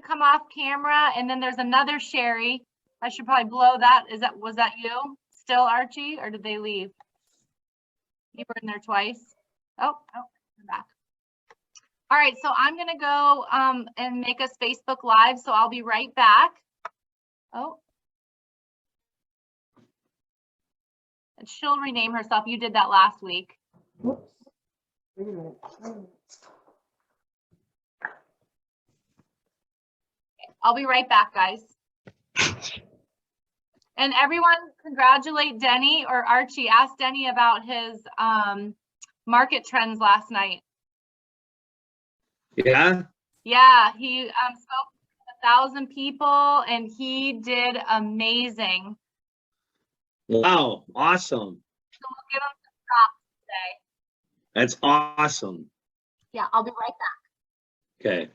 to come off camera, and then there's another Sherry. I should probably blow that. Was that you still, Archie, or did they leave? You were in there twice. Oh, I'm back. All right, so I'm gonna go and make us Facebook Live, so I'll be right back. Oh. And she'll rename herself. You did that last week. Whoops. Wait a minute. I'll be right back, guys. And everyone congratulate Denny, or Archie. Ask Denny about his market trends last night. Yeah? Yeah, he spoke to 1,000 people and he did amazing. Wow, awesome. So we'll give him some props today. That's awesome. Yeah, I'll be right back. Okay.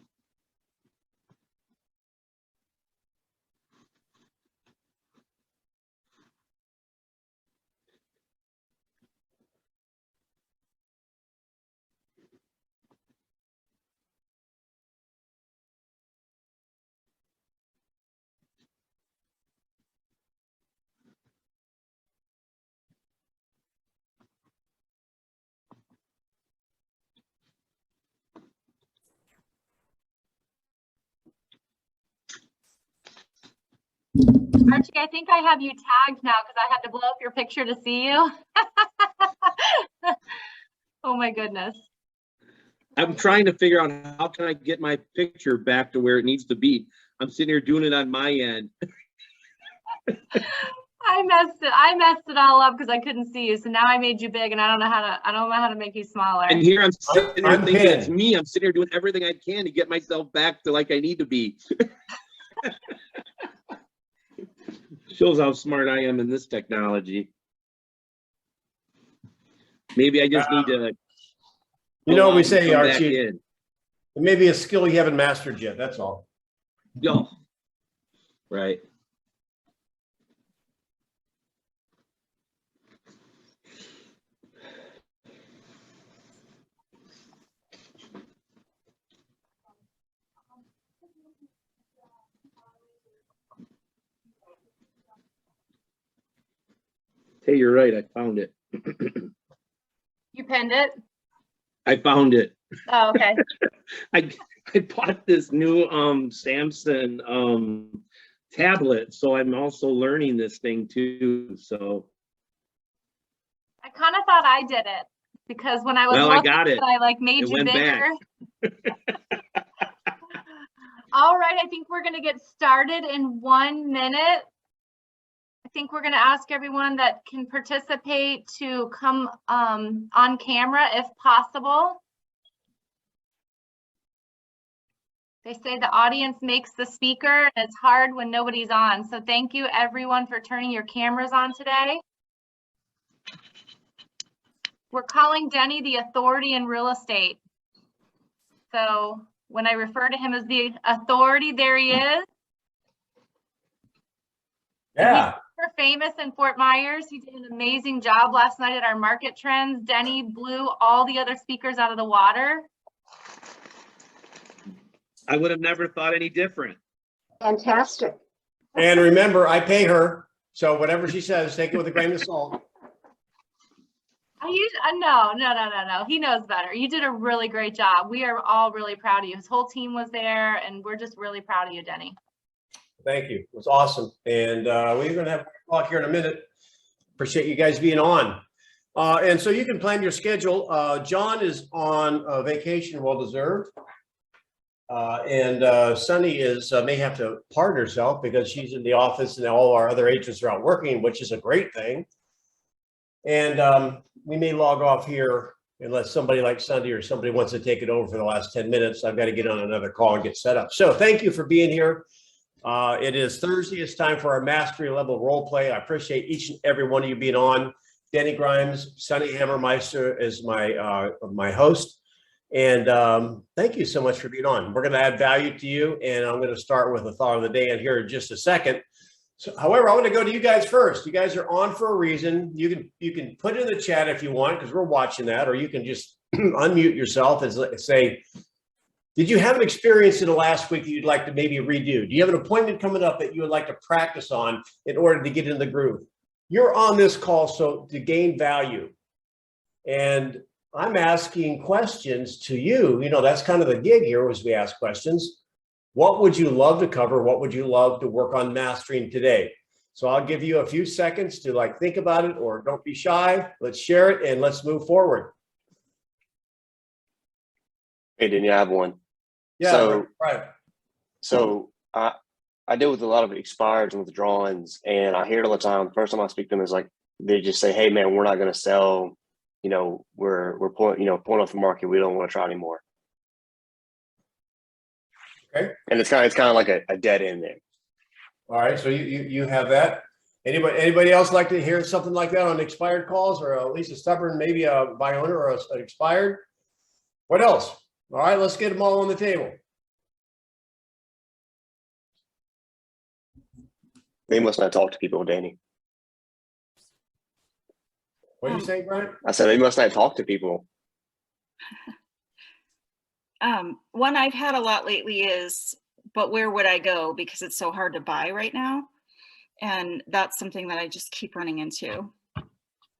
Archie, I think I have you tagged now because I had to blow up your picture to see you. Oh my goodness. I'm trying to figure out how can I get my picture back to where it needs to be. I'm sitting here doing it on my end. I messed it all up because I couldn't see you. So now I made you big and I don't know how to make you smaller. And here I'm sitting there thinking pinned. it's me. I'm sitting here doing everything I can to get myself back to like I need to be. Shows how smart I am in this technology. Maybe I just need to. You know what we say, come back Archie? in. It may be a skill you haven't mastered yet. That's all. No. Right. Hey, you're right. I found it. You pinned it? I found it. Oh, okay. I bought this new Samsung tablet, so I'm also learning this thing too. So I kind of thought I did it because when I was well, I looking, got it. I like made It you went bigger. back. All right, I think we're gonna get started in 1 minute. I think we're gonna ask everyone that can participate to come on camera if possible. They say the audience makes the speaker, and it's hard when nobody's on. So thank you everyone for turning your cameras on today. We're calling Denny the authority in real estate. So when I refer to him as the authority, there he is. Yeah. He's super famous in Fort Myers. He did an amazing job last night at our market trends. Denny blew all the other speakers out of the water. I would have never thought any different. Fantastic. And remember, I pay her. So whatever she says, take it with a grain of salt. No. He knows better. You did a really great job. We are all really proud of you. His whole team was there, and we're just really proud of you, Denny. Thank you. It was awesome. And we're going to have a talk here in a minute. Appreciate you guys being on. And so you can plan your schedule. John is on vacation, well-deserved. And Sunny may have to pardon herself because she's in the office and all our other agents are out working, which is a great thing. And we may log off here unless somebody like Sunday or somebody wants to take it over for the last 10 minutes. I've got to get on another call and get set up. So thank you for being here. It is Thursday. It's time for our mastery level role play. I appreciate each and every one of you being on. Danny Grimes, Sunny Hammermeister is my host. And thank you so much for being on. We're going to add value to you. And I'm going to start with a thought of the day in here in just a second. So, however, I want to go to you guys first. You guys are on for a reason. You can put it in the chat if you want, because we're watching that, or you can just unmute yourself and say, Did you have an experience in the last week that you'd like to maybe redo? Do you have an appointment coming up that you would like to practice on in order to get in the groove? You're on this call so to gain value. And I'm asking questions to you. You know, that's kind of the gig here as we ask questions. What would you love to cover? What would you love to work on mastering today? So I'll give you a few seconds to like think about it, or don't be shy. Let's share it and let's move forward. Hey, Denny, I have one. Yeah, So, right. So I deal with a lot of expireds and withdrawings, and I hear it all the time. The first time I speak to them is like, they just say, "Hey, man, we're not going to sell. You know, we're pulling off the market. We don't want to try anymore." Okay. And it's kind of like a dead end there. All right. So you have that. Anybody else like to hear something like that on expired calls, or at least a stubborn, maybe a buy owner or an expired? What else? All right, let's get them all on the table. They must not talk to people, Danny. What do you say, Brian? I said they must not talk to people. One I've had a lot lately is, but where would I go? Because it's so hard to buy right now. And that's something that I just keep running into.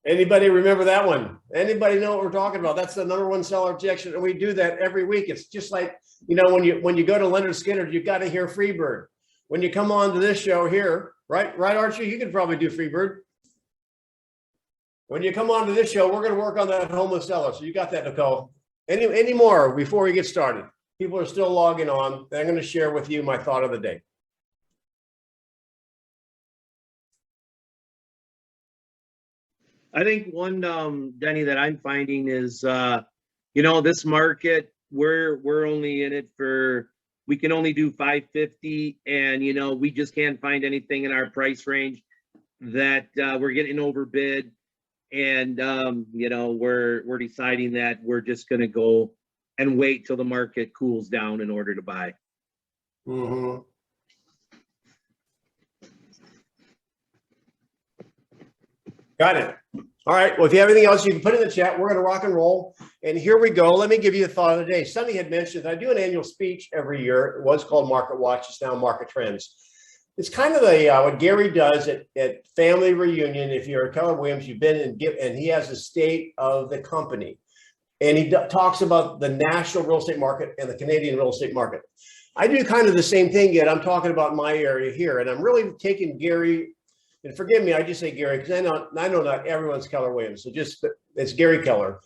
Anybody remember that one? Anybody know what we're talking about? That's the number one seller objection. And we do that every week. It's just like, you know, when you go to Leonard Skinner, you got to hear Freebird. When you come on to this show here, right, Archie, you could probably do Freebird. When you come on to this show, we're going to work on that homeless seller. So you got that, Nicole. Any more before we get started? People are still logging on. I'm going to share with you my thought of the day. I think one, Denny, that I'm finding is, you know, this market, we're only in it for, we can only do 550, and you know, we just can't find anything in our price range that we're getting overbid, and you know, we're deciding that we're just going to go and wait till the market cools down in order to buy. Mm-hmm. Got it. All right. Well, if you have anything else, you can put it in the chat. We're going to rock and roll. And here we go. Let me give you a thought of the day. Sunny had mentioned I do an annual speech every year. It was called Market Watch. It's now Market Trends. It's kind of the what Gary does at family reunion. If you're at Keller Williams, you've been and he has a state of the company. And he talks about the national real estate market and the Canadian real estate market. I do kind of the same thing, yet I'm talking about my area here. And I'm really taking Gary. And forgive me, I just say Gary because I know not everyone's Keller Williams. So just it's Gary Keller.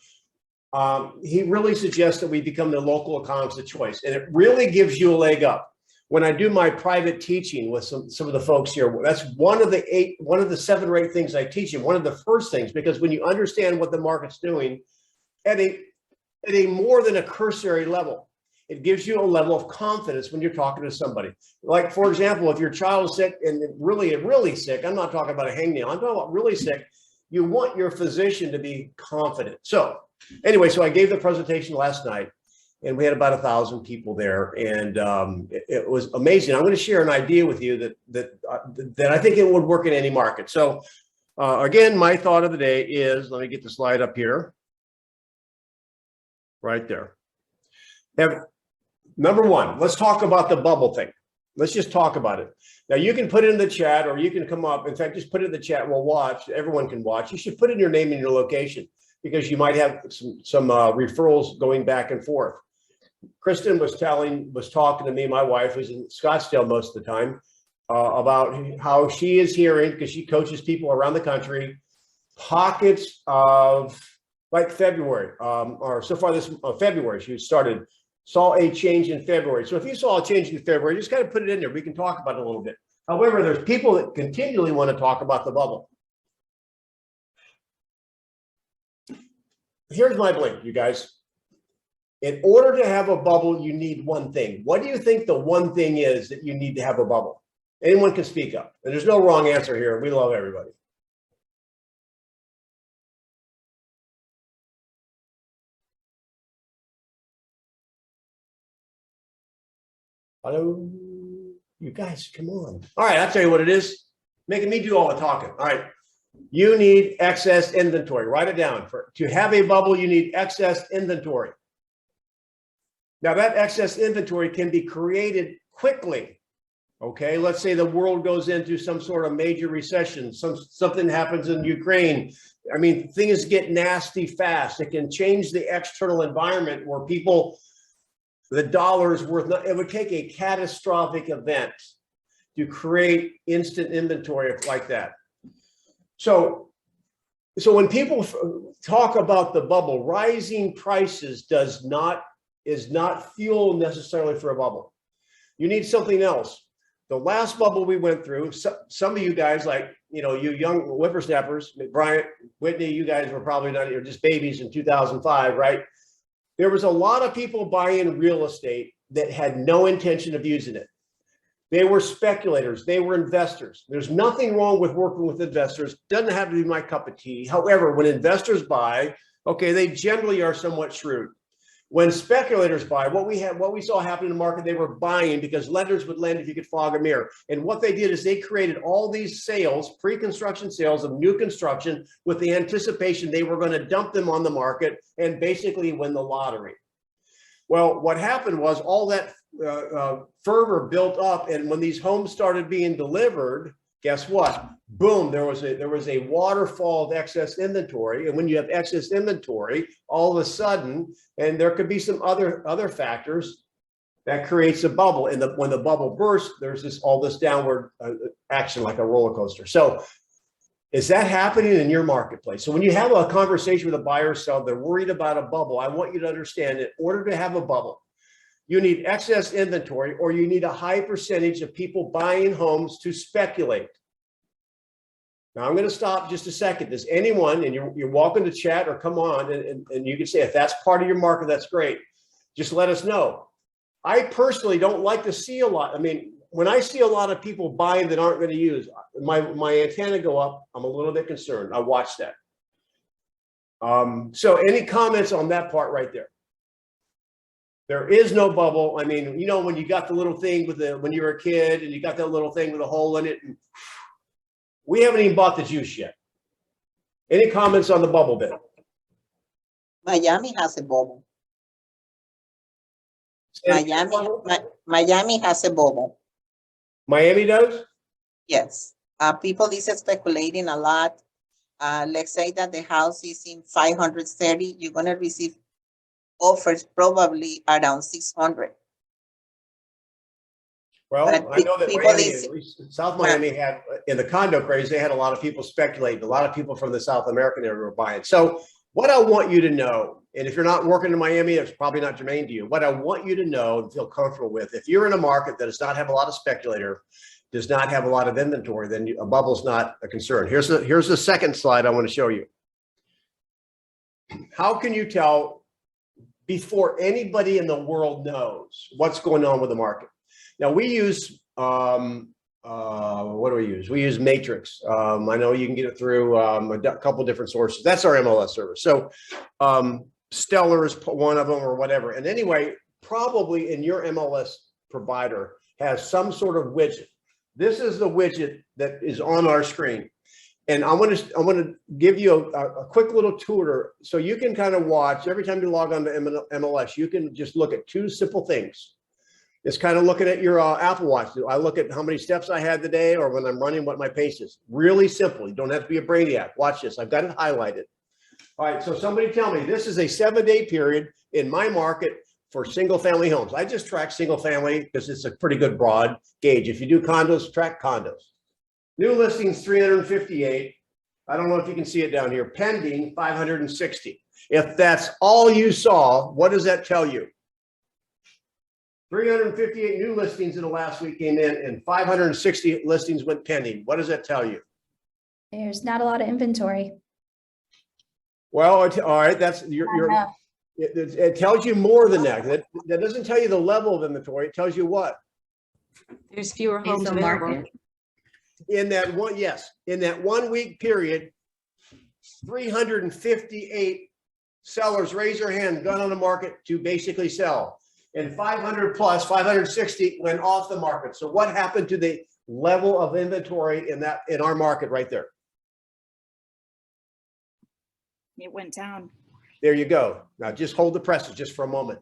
He really suggests that we become the local economist of choice, and it really gives you a leg up. When I do my private teaching with some of the folks here, that's one of the 7 or 8 things I teach them. One of the first things, because when you understand what the market's doing at a more than a cursory level, it gives you a level of confidence when you're talking to somebody. Like, for example, if your child is sick and really sick, I'm not talking about a hangnail, I'm talking about really sick, you want your physician to be confident. So anyway, so I gave the presentation last night and we had about 1,000 people there, and it was amazing. I'm going to share an idea with you that I think it would work in any market. So again, my thought of the day is, let me get the slide up here. Right there. Number one, let's talk about the bubble thing. Let's just talk about it. Now you can put it in the chat, or you can come up. In fact, just put it in the chat. We'll watch. Everyone can watch. You should put in your name and your location, because you might have some referrals going back and forth. Kristen was talking to me, my wife, who's in Scottsdale most of the time, about how she is hearing, because she coaches people around the country, pockets of like February, or so far this February, she saw a change in February. So if you saw a change in February, just kind of put it in there. We can talk about it a little bit. However, there's people that continually want to talk about the bubble. Here's my belief, you guys. In order to have a bubble, you need one thing. What do you think the one thing is that you need to have a bubble? Anyone can speak up. And there's no wrong answer here. We love everybody. Hello, you guys, come on. All right, I'll tell you what it is. Making me do all the talking. All right, you need excess inventory. Write it down. To have a bubble, you need excess inventory. Now that excess inventory can be created quickly. Okay, let's say the world goes into some sort of major recession, something happens in Ukraine. I mean, things get nasty fast. It can change the external environment where people, the dollar is worth, it would take a catastrophic event to create instant inventory like that. So when people talk about the bubble, rising prices is not fuel necessarily for a bubble. You need something else. The last bubble we went through, some of you guys, like, you know, you young whippersnappers, Bryant, Whitney, you guys were probably not, you're just babies in 2005, right? There was a lot of people buying real estate that had no intention of using it. They were speculators. They were investors. There's nothing wrong with working with investors. Doesn't have to be my cup of tea. However, when investors buy, okay, they generally are somewhat shrewd. When speculators buy, what we saw happen in the market, they were buying because lenders would lend if you could fog a mirror. And what they did is they created all these sales, pre-construction sales of new construction with the anticipation they were going to dump them on the market and basically win the lottery. Well, what happened was all that fervor built up, and when these homes started being delivered, guess what? Boom, there was a waterfall of excess inventory. And when you have excess inventory, all of a sudden, and there could be some other factors that creates a bubble. And when the bubble bursts, there's all this downward action like a roller coaster. So is that happening in your marketplace? So when you have a conversation with a buyer or seller, they're worried about a bubble. I want you to understand that in order to have a bubble, you need excess inventory, or you need a high percentage of people buying homes to speculate. Now I'm going to stop just a second. Does anyone, and you're welcome to chat or come on, and you can say, if that's part of your market, that's great. Just let us know. I personally don't like to see a lot. I mean, when I see a lot of people buying that aren't going to use, my antenna go up. I'm a little bit concerned. I watch that. So any comments on that part right there? There is no bubble. I mean, you know, when you got the little thing with when you were a kid and you got that little thing with a hole in it, and we haven't even bought the juice yet. Any comments on the bubble bit? Miami has a bubble. Miami has a bubble. Miami does? Yes. People is speculating a lot. Let's say that the house is in 530. You're going to receive offers probably around 600. Well, But I know that people Miami, is- at least South Miami had, in the condo craze, they had a lot of people speculating. A lot of people from the South American area were buying. So what I want you to know, and if you're not working in Miami, it's probably not germane to you. What I want you to know and feel comfortable with, if you're in a market that does not have a lot of speculator, does not have a lot of inventory, then a bubble's not a concern. Here's the second slide I want to show you. How can you tell before anybody in the world knows what's going on with the market? Now we use, what do we use? We use Matrix. I know you can get it through a couple different sources. That's our MLS service. So Stellar is one of them or whatever. And anyway, probably in your MLS provider has some sort of widget. This is the widget that is on our screen. And I want to give you a quick little tour so you can kind of watch every time you log on to MLS. You can just look at two simple things. It's kind of looking at your Apple Watch. I look at how many steps I had today, or when I'm running, what my pace is. Really simple. You don't have to be a brainiac. Watch this. I've got it highlighted. All right. So somebody tell me, this is a 7-day period in my market for single family homes. I just track single family because it's a pretty good broad gauge. If you do condos, track condos. New listings, 358. I don't know if you can see it down here. Pending, 560. If that's all you saw, what does that tell you? 358 new listings in the last week came in, and 560 listings went pending. What does that tell you? There's not a lot of inventory. Well, all right. That's it tells you more than that. That doesn't tell you the level of inventory. It tells you what? There's fewer Is homes the available. market. In that one, yes, in that 1 week period, 358 sellers raised their hand, got on the market to basically sell. And 560 went off the market. So what happened to the level of inventory in our market right there? It went down. There you go. Now just hold the presses just for a moment.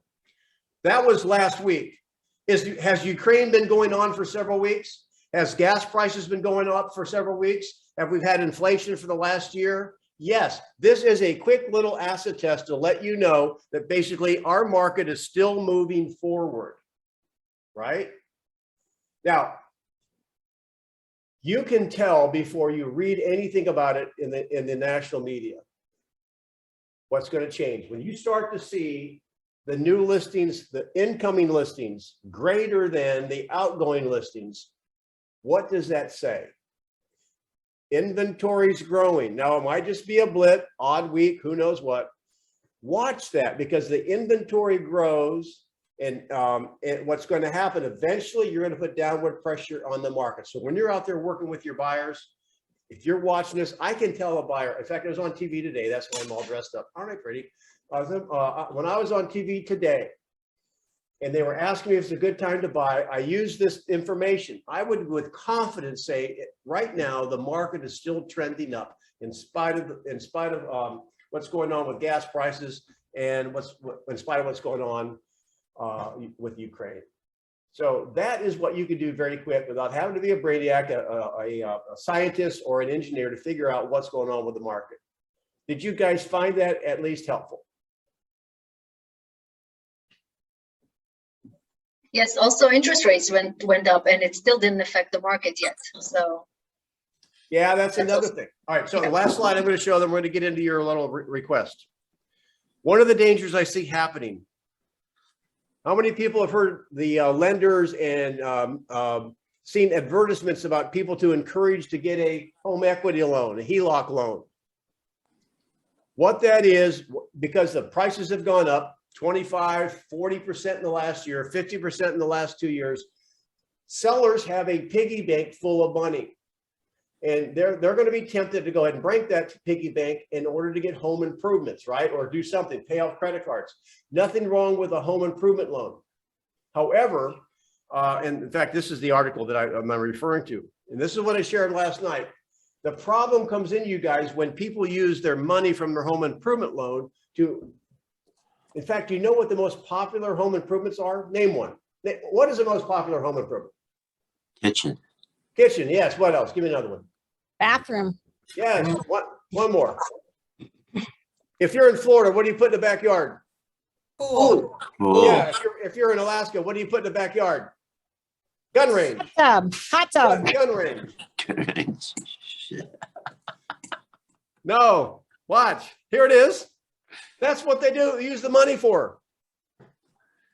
That was last week. Has Ukraine been going on for several weeks? Has gas prices been going up for several weeks? Have we had inflation for the last year? Yes, this is a quick little acid test to let you know that basically our market is still moving forward, right? Now, you can tell before you read anything about it in the national media what's going to change. When you start to see the new listings, the incoming listings greater than the outgoing listings, what does that say? Inventory's growing. Now, it might just be a blip, odd week, who knows what. Watch that, because the inventory grows, and what's going to happen, eventually you're going to put downward pressure on the market. So when you're out there working with your buyers, if you're watching this, I can tell a buyer. In fact, I was on TV today. That's why I'm all dressed up. Aren't I pretty? When I was on TV today, and they were asking me if it's a good time to buy, I used this information. I would with confidence say right now the market is still trending up in spite of what's going on with gas prices and in spite of what's going on with Ukraine. So that is what you can do very quick without having to be a brainiac, a scientist or an engineer to figure out what's going on with the market. Did you guys find that at least helpful? Yes, also interest rates went up and it still didn't affect the market yet. So Yeah, that's another also thing. All right, so the last slide I'm going to show them, we're going to get into your little request. One of the dangers I see happening, how many people have heard the lenders and seen advertisements about people to encourage to get a home equity loan, a HELOC loan? What that is, because the prices have gone up 25, 40% in the last year, 50% in the last 2 years, sellers have a piggy bank full of money. And they're going to be tempted to go ahead and break that piggy bank in order to get home improvements, right? Or do something, pay off credit cards. Nothing wrong with a home improvement loan. However, and in fact, this is the article that I'm referring to. And this is what I shared last night. The problem comes in, you guys, when people use their money from their home improvement loan to, in fact, do you know what the most popular home improvements are? Name one. What is the most popular home improvement? Kitchen. Kitchen, yes. What else? Give me another one. Bathroom. Yes, one more. If you're in Florida, what do you put in the backyard? Pool. Whoa. Yeah, if you're in Alaska, what do you put in the backyard? Gun range. Hot tub. Gun range. Shit. No, watch. Here it is. That's what they do. Use the money for.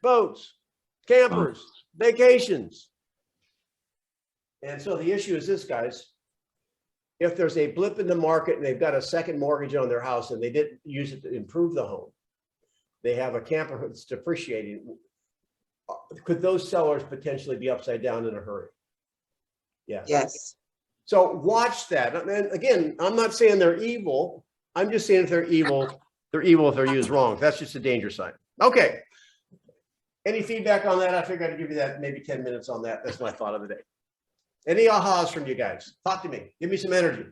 Boats, campers, vacations. And so the issue is this, guys. If there's a blip in the market and they've got a second mortgage on their house and they didn't use it to improve the home, they have a camper that's depreciating. Could those sellers potentially be upside down in a hurry? Yeah. Yes. So watch that. And again, I'm not saying they're evil. I'm just saying if they're evil if they're used wrong. That's just a danger sign. Okay. Any feedback on that? I figured I'd give you that maybe 10 minutes on that. That's my thought of the day. Any ahas from you guys? Talk to me. Give me some energy.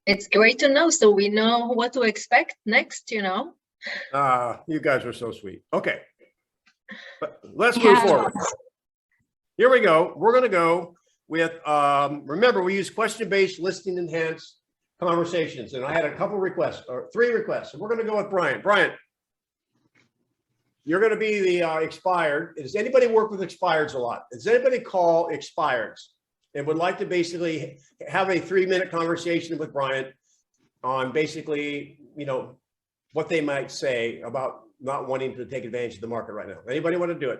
it's great to know, so we know what to expect next, you know. You guys are so sweet. Okay. But let's move forward. Here we go. We're going to go with, remember, we use question-based listing enhanced conversations. And I had a couple requests, or 3 requests. And we're going to go with Brian. Brian, you're going to be the expired. Does anybody work with expireds a lot? Does anybody call expireds and would like to basically have a 3-minute conversation with Brian on basically, you know, what they might say about not wanting to take advantage of the market right now? Anybody want to do it?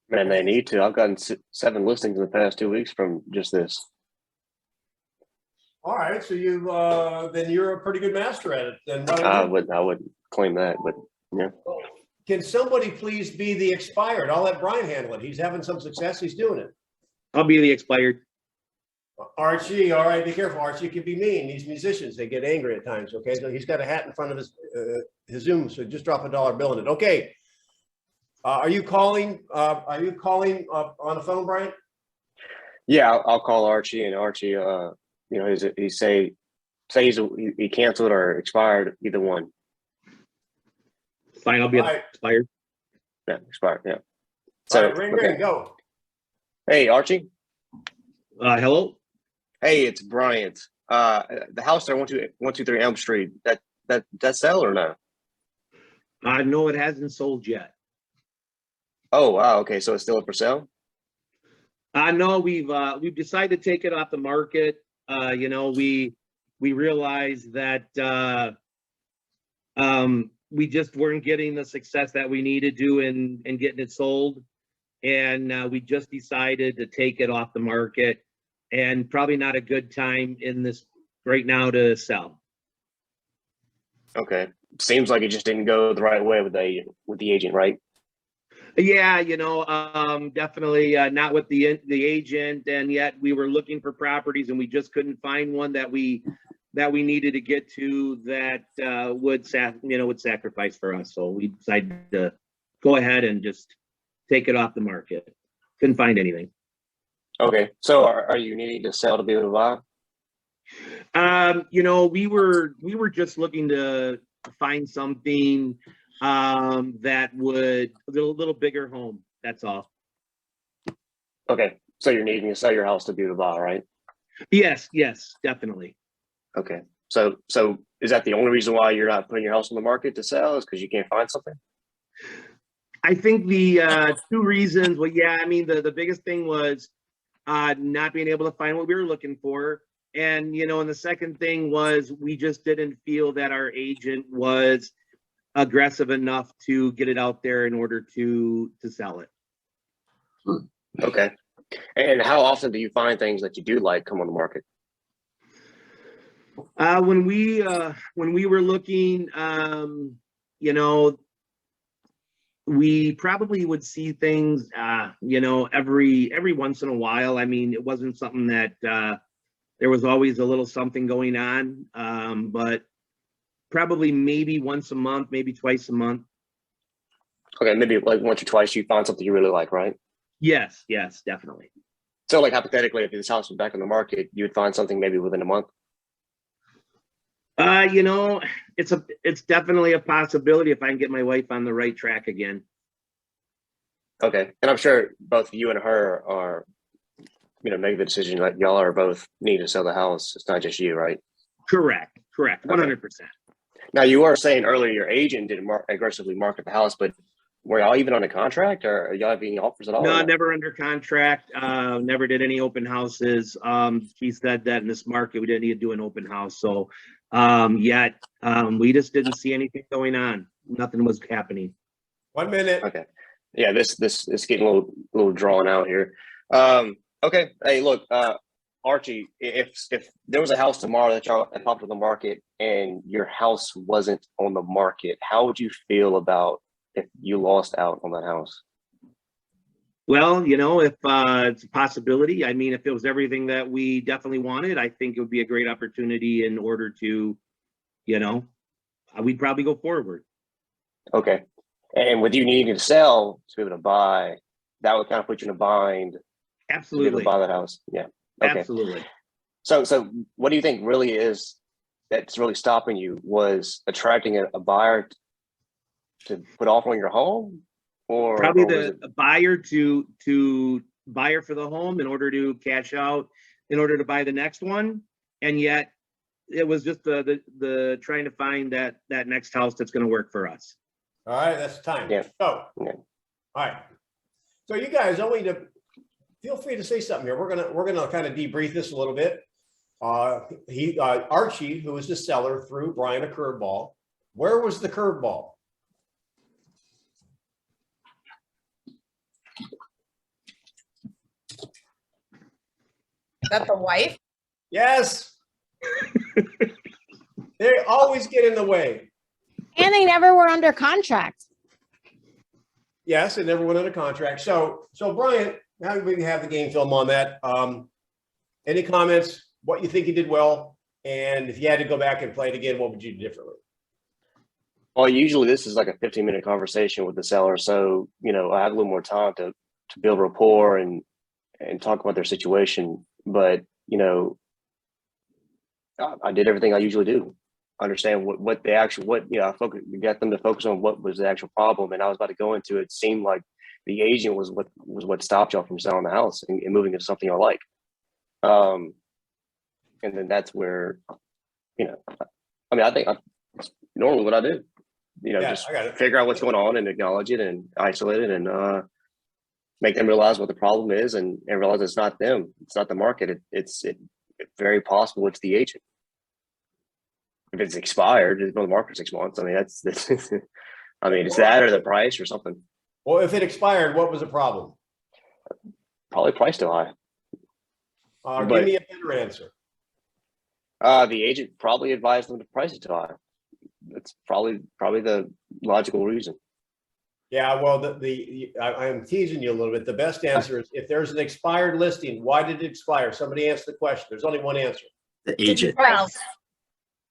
Man, they need to. I've gotten 7 listings in the past 2 weeks from just this. All right, so you then you're a pretty good master at it. Then I wouldn't claim that, but yeah. Can somebody please be the expired? I'll let Brian handle it. He's having some success. He's doing it. I'll be the expired. Archie, all right, be careful. Archie can be mean. These musicians, they get angry at times. Okay, so he's got a hat in front of his Zoom, so just drop a $1 bill in it. Okay. Are you calling on the phone, Brian? Yeah, I'll call Archie, and Archie, you know, he say say he canceled or expired, either one. Fine, I'll be All right. expired. Yeah, expired. Yeah. All So right, ring, okay. ring, go. Hey, Archie. Hello? Hey, it's Bryant. The house there, 123 Elm Street. That sell or no? No, it hasn't sold yet. Oh wow. Okay, so it's still up for sale. No, we've decided to take it off the market. We realized that we just weren't getting the success that we needed to in getting it sold. And we just decided to take it off the market, and probably not a good time in this right now to sell. Okay. Seems like it just didn't go the right way with the agent, right? Yeah, definitely not with the agent, and yet we were looking for properties and we just couldn't find one that we needed to get to that would sacrifice for us. So we decided to go ahead and just take it off the market. Couldn't find anything. Okay. So are you needing to sell to be able to buy? We were just looking to find something that would a little bigger home. That's all. Okay. So you're needing to sell your house to be able to buy, right? Yes, definitely. Okay. So is that the only reason why you're not putting your house on the market to sell, is because you can't find something? I think the two reasons, well, yeah, I mean, the biggest thing was not being able to find what we were looking for. And, and the second thing was we just didn't feel that our agent was aggressive enough to get it out there in order to sell it. Okay. And how often do you find things that you do like come on the market? When we were looking, we probably would see things, every once in a while. I mean, it wasn't something that there was always a little something going on, but probably maybe once a month, maybe twice a month. Okay, maybe like once or twice you find something you really like, right? Yes, definitely. So like hypothetically, if this house was back on the market, you would find something maybe within a month? It's definitely a possibility if I can get my wife on the right track again. Okay. And I'm sure both you and her are, make the decision, like y'all are both need to sell the house. It's not just you, right? Correct. 100%. Now you were saying earlier your agent didn't aggressively market the house, but were y'all even on a contract, or are y'all having any offers at all? No, never under contract. Never did any open houses. She said that in this market we didn't need to do an open house. So we just didn't see anything going on. Nothing was happening. 1 minute. Okay. Yeah, this is getting a little drawn out here. Okay. Hey, look, Archie, if there was a house tomorrow that y'all popped on the market and your house wasn't on the market, how would you feel about if you lost out on that house? Well, if it's a possibility, I mean, if it was everything that we definitely wanted, I think it would be a great opportunity in order to, we'd probably go forward. Okay. And with you needing to sell to be able to buy, that would kind of put you in a bind. Absolutely. To be able to buy that house. Yeah. Okay. Absolutely. So what do you think really is that's really stopping you? Was attracting a buyer to put offer on your home, or probably or the buyer to buyer for the home in order to cash out in order to buy the next one, and yet it was just the trying to find that next house that's going to work for us. All right, that's time. Yeah. So, Yeah. all right. So you guys only to feel free to say something here. We're gonna kind of debrief this a little bit. Archie, who was the seller, threw Brian a curveball. Where was the curveball? Is that the wife? Yes. They always get in the way. And they never were under contract. Yes, and never went under contract. So Brian, now we can have the game film on that. Any comments? What you think you did well, and if you had to go back and play it again, what would you do differently? Well, usually this is like a 15-minute conversation with the seller, so I have a little more time to build rapport and talk about their situation. But I did everything I usually do. Understand what the actual, I got them to focus on what was the actual problem. And I was about to go into it. It seemed like the agent was what stopped y'all from selling the house and moving to something I like. And then that's where, I think it's normally what I do, just figure out what's going on and acknowledge it and isolate it and make them realize what the problem is and realize it's not them. It's not the market. It's very possible it's the agent. If it's expired, the market's 6 months. I mean, that's it's that or the price or something. Well, if it expired, what was the problem? Probably price too high. Give me a better answer. The agent probably advised them to price it too high. That's probably the logical reason. Yeah, well, I'm teasing you a little bit. The best answer is if there's an expired listing, why did it expire? Somebody answer the question. There's only one answer. The agent.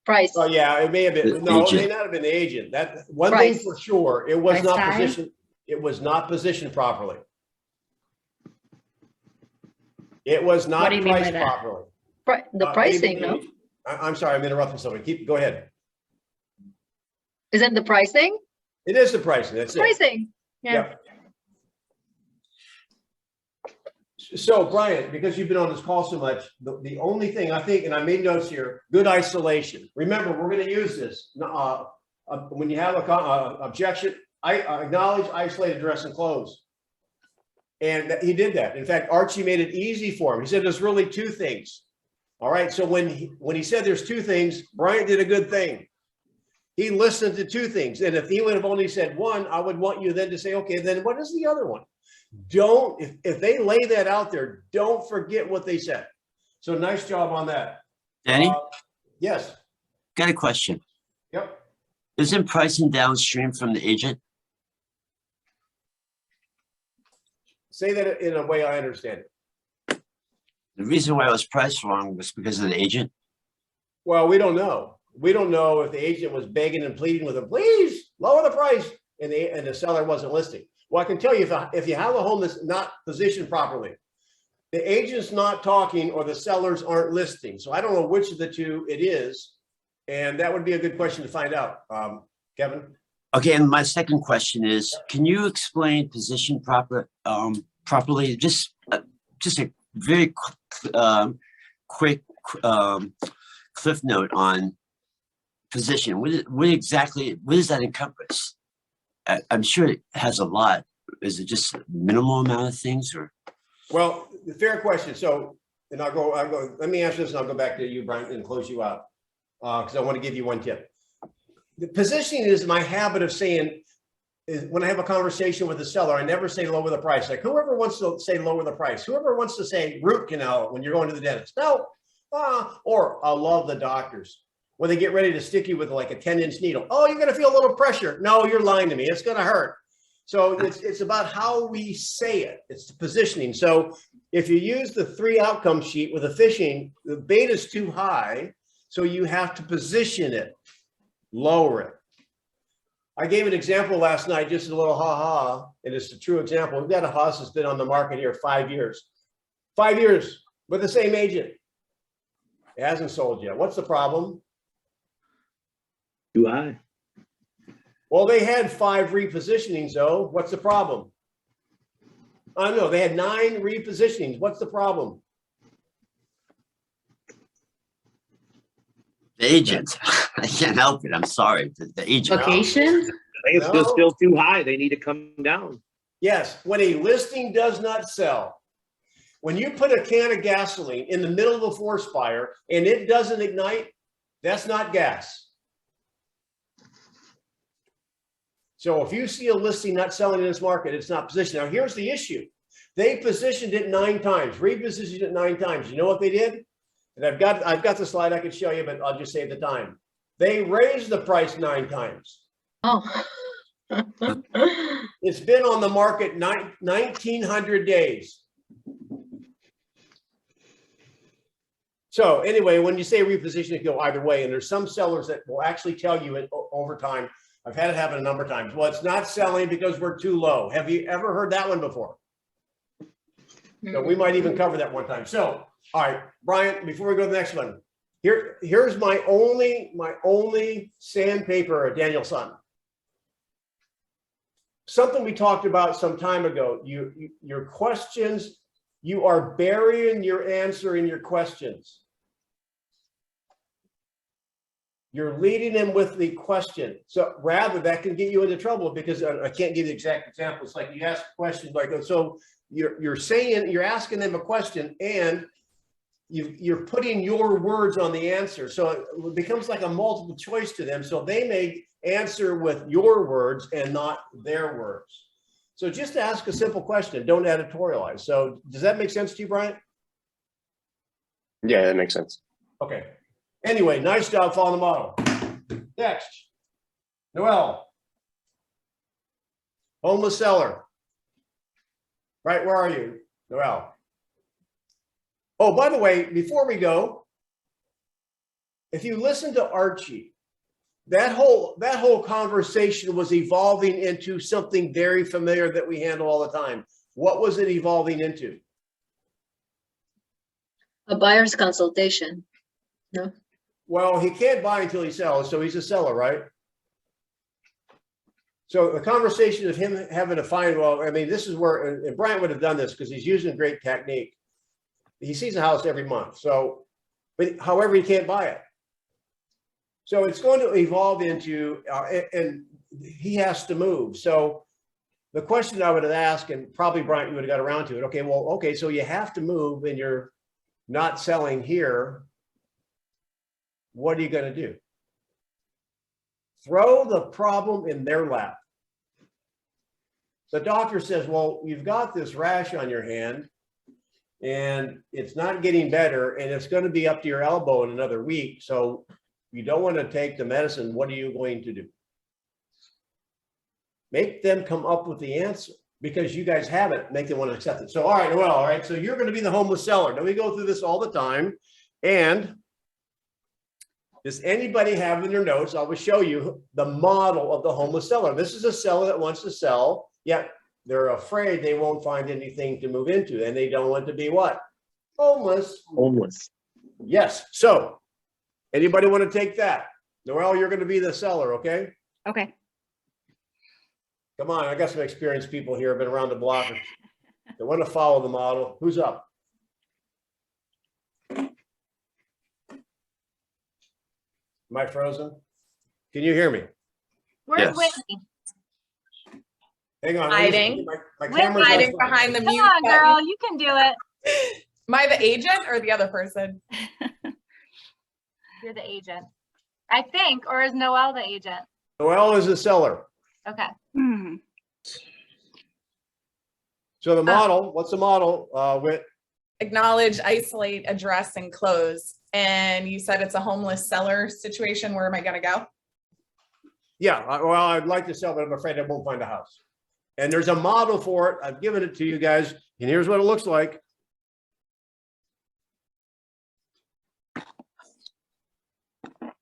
Price. Oh, yeah, it may have been. The No, it may agent. not have been the agent. That one Price. thing for sure, it was Price not tag? positioned. It was not positioned properly. It was not What do you mean by priced that? properly. The pricing, no? I'm sorry, I'm interrupting somebody. Go ahead. Isn't the pricing? It is the pricing. That's it. Pricing. Yeah. Yep. So Brian, because you've been on this call so much, the only thing I think, and I made notes here, good isolation. Remember, we're going to use this. When you have a objection, I acknowledge, isolate, address, and close. And he did that. In fact, Archie made it easy for him. He said there's really two things. All right. So when he said there's two things, Brian did a good thing. He listened to two things. And if he would have only said one, I would want you then to say, okay, then what is the other one? Don't, if they lay that out there, don't forget what they said. So nice job on that. Denny, Yes. got a question. Yep. Isn't pricing downstream from the agent? Say that in a way I understand it. The reason why it was priced wrong was because of the agent. Well, we don't know. We don't know if the agent was begging and pleading with him, please lower the price, and the seller wasn't listing. Well, I can tell you, if you have a home that's not positioned properly, the agent's not talking or the sellers aren't listing. So I don't know which of the two it is. And that would be a good question to find out. Kevin? Okay, and my second question is, can you explain position properly? Just a very quick cliff note on position. What exactly does that encompass? I'm sure it has a lot. Is it just a minimal amount of things, or? Well, the fair question. So, and I'll go, let me answer this and I'll go back to you, Brian, and close you out. Because I want to give you one tip. The positioning is my habit of saying, is when I have a conversation with the seller, I never say lower the price. Like whoever wants to say lower the price, whoever wants to say root canal when you're going to the dentist. No, or I love the doctors when they get ready to stick you with like a 10-inch needle. Oh, you're going to feel a little pressure. No, you're lying to me. It's going to hurt. So it's about how we say it. It's the positioning. So if you use the 3 outcome sheet with a fishing, the bait is too high. So you have to position it, lower it. I gave an example last night, just a little ha-ha, and it's a true example. We've got a house that's been on the market here 5 years. 5 years with the same agent. It hasn't sold yet. What's the problem? Too high. Well, they had 5 repositionings, though. What's the problem? I know they had 9 repositionings. What's the problem? The agent. I can't help it. I'm sorry. The agent. Location? I think it's still too high. They need to come down. Yes, when a listing does not sell, when you put a can of gasoline in the middle of a forest fire and it doesn't ignite, that's not gas. So if you see a listing not selling in this market, it's not positioned. Now, here's the issue. They positioned it 9 times, repositioned it 9 times. You know what they did? And I've got the slide I can show you, but I'll just save the time. They raised the price 9 times. Oh. It's been on the market 1,900 days. So anyway, when you say reposition, it go either way. And there's some sellers that will actually tell you it over time. I've had it happen a number of times. Well, it's not selling because we're too low. Have you ever heard that one before? So we might even cover that one time. So, all right, Brian, before we go to the next one, Here's my only sandpaper, Daniel son. Something we talked about some time ago. Your questions, you are burying your answer in your questions. You're leading them with the question. So rather, that can get you into trouble because I can't give you exact examples. Like you ask questions like, so you're asking them a question and you're putting your words on the answer. So it becomes like a multiple choice to them. So they may answer with your words and not their words. So just ask a simple question. Don't editorialize. So does that make sense to you, Brian? Yeah, that makes sense. Okay. Anyway, nice job following the model. Next, Noel. Homeless seller. Right, where are you, Noel? Oh, by the way, before we go, if you listen to Archie, that whole conversation was evolving into something very familiar that we handle all the time. What was it evolving into? A buyer's consultation. No. Well, he can't buy until he sells, so he's a seller, right? So the conversation of him having to find, well, I mean, this is where, and Brian would have done this because he's using great technique. He sees a house every month. So, but however, he can't buy it. So it's going to evolve into, and he has to move. So the question I would have asked, and probably Brian, you would have got around to it. Okay, well, okay, so you have to move and you're not selling here. What are you going to do? Throw the problem in their lap. The doctor says, well, you've got this rash on your hand and it's not getting better and it's going to be up to your elbow in another week. So you don't want to take the medicine. What are you going to do? Make them come up with the answer because you guys have it. Make them want to accept it. So, all right, well, all right. So you're going to be the homeless seller. Now we go through this all the time. And does anybody have in their notes? I will show you the model of the homeless seller. This is a seller that wants to sell, yet they're afraid they won't find anything to move into, and they don't want to be what? Homeless. Homeless. Yes. So anybody want to take that? Noel, you're going to be the seller, okay? Okay. Come on, I got some experienced people here, been around the block. They want to follow the model. Who's up? Am I frozen? Can you hear me? Where's Yes. Whitney? Hang on. Hiding. My Whitney. camera's not Hiding starting. behind the Come mute on, button. girl, you can do it. Am I the agent or the other person? You're the agent, I think, or is Noel the agent? Noel is the seller. Okay. Hmm. So the model, what's the model, Whit? Acknowledge, isolate, address, and close. And you said it's a homeless seller situation. Where am I gonna go? Yeah, well, I'd like to sell, but I'm afraid I won't find a house. And there's a model for it. I've given it to you guys, and here's what it looks like.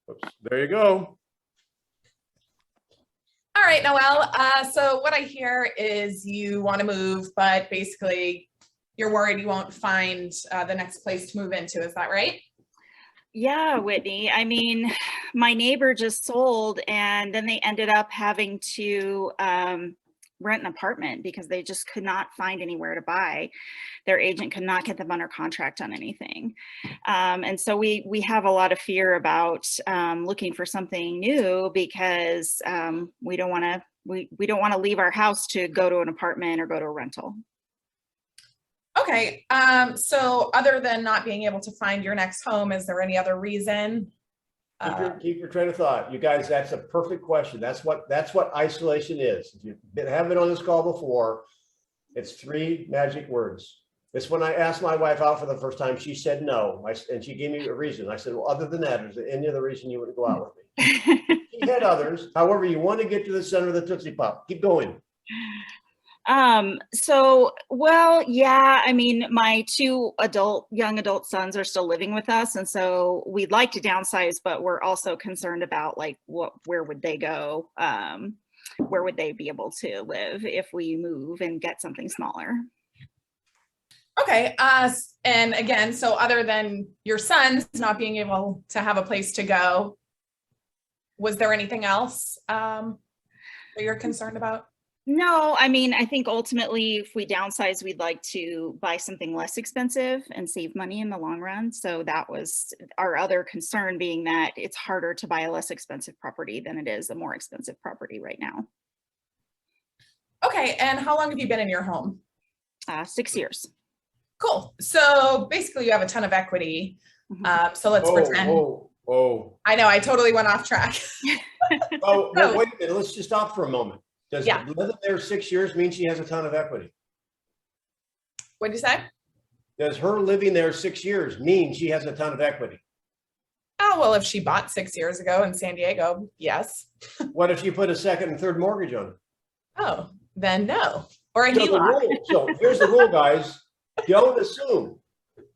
Oops, there you go. All right, Noel. So what I hear is you want to move, but basically you're worried you won't find the next place to move into. Is that right? Yeah, Whitney. I mean, my neighbor just sold and then they ended up having to rent an apartment because they just could not find anywhere to buy. Their agent could not get them under contract on anything. And so we have a lot of fear about looking for something new because we don't want to leave our house to go to an apartment or go to a rental. Okay. So other than not being able to find your next home, is there any other reason? Keep your train of thought. You guys, that's a perfect question. That's what isolation is. If you've haven't been on this call before, it's 3 magic words. It's when I asked my wife out for the first time, she said no. And she gave me a reason. I said, well, other than that, is there any other reason you wouldn't go out with me? She had others. However, you want to get to the center of the Tootsie Pop. Keep going. So, well, yeah, I mean, my 2 young adult sons are still living with us. And so we'd like to downsize, but we're also concerned about like, where would they go? Where would they be able to live if we move and get something smaller? Okay, and again, so other than your sons not being able to have a place to go, was there anything else that you're concerned about? No, I mean, I think ultimately if we downsize, we'd like to buy something less expensive and save money in the long run. So that was our other concern, being that it's harder to buy a less expensive property than it is a more expensive property right now. Okay, and how long have you been in your home? 6 years. Cool. So basically you have a ton of equity. So let's pretend. Whoa. I know, I totally went off track. Oh, wait a minute. Let's just stop for a moment. Does Yeah. living there 6 years mean she has a ton of equity? What'd you say? Does her living there 6 years mean she has a ton of equity? Oh, well, if she bought 6 years ago in San Diego, yes. What if you put a second and third mortgage on it? Oh, then no. Or a So, HELOC. so here's the rule, guys. Don't assume.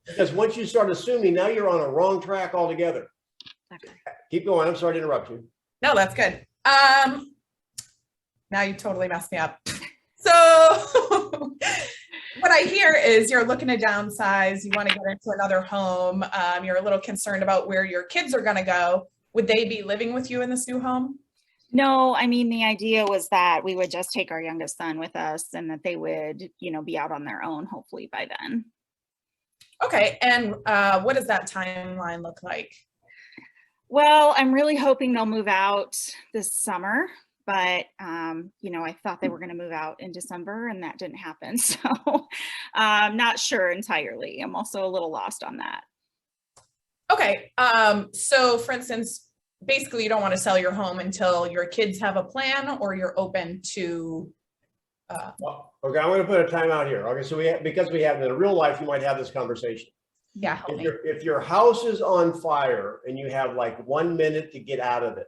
Because once you start assuming, now you're on a wrong track altogether. Okay. Keep going. I'm sorry to interrupt you. No, that's good. Now you totally messed me up. So what I hear is you're looking to downsize, you want to get into another home, you're a little concerned about where your kids are going to go. Would they be living with you in this new home? No, I mean, the idea was that we would just take our youngest son with us and that they would, you know, be out on their own, hopefully by then. Okay, and what does that timeline look like? Well, I'm really hoping they'll move out this summer, but you know, I thought they were going to move out in December and that didn't happen. So I'm not sure entirely. I'm also a little lost on that. Okay, so for instance, basically you don't want to sell your home until your kids have a plan, or you're open to Okay, I'm going to put a timeout here. Okay, so because we have in real life, you might have this conversation. yeah, help me. If your house is on fire and you have like 1 minute to get out of it,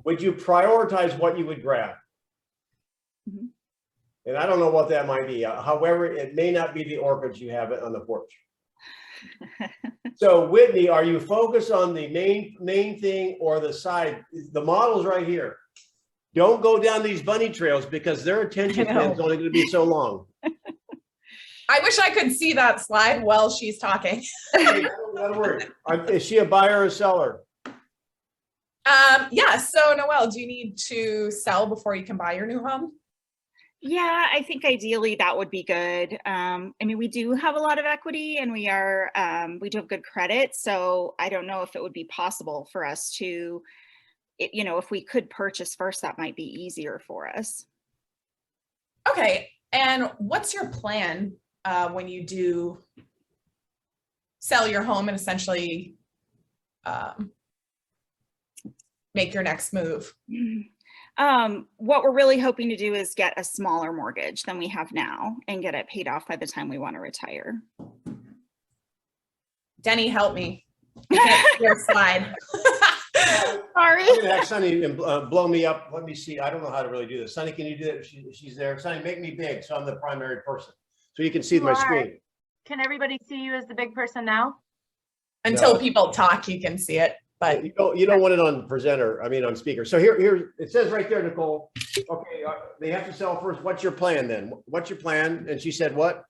would you prioritize what you would grab? Mm-hmm. And I don't know what that might be. However, it may not be the orchids you have it on the porch. So Whitney, are you focused on the main thing or the side? The model's right here. Don't go down these bunny trails because their attention span is only going to be so long. I wish I could see that slide while she's talking. Hey, don't worry. Is she a buyer or a seller? Yeah, so Noelle, do you need to sell before you can buy your new home? Yeah, I think ideally that would be good. I mean, we do have a lot of equity and we do have good credit. So I don't know if it would be possible for us to, you know, if we could purchase first, that might be easier for us. Okay, and what's your plan when you do sell your home and essentially make your next move? What we're really hoping to do is get a smaller mortgage than we have now and get it paid off by the time we want to retire. Denny, help me. I can't see your slide. Sorry. I'm gonna have Sunny blow me up. Let me see. I don't know how to really do this. Sunny, can you do that? She's there. Sunny, make me big so I'm the primary person, so you can see my screen. Can everybody see you as the big person now? Until No. people talk, you can see it, but You don't want it on presenter. I mean on speaker. So here it says right there, Nicole. Okay, they have to sell first. What's your plan then? What's your plan? And she said what?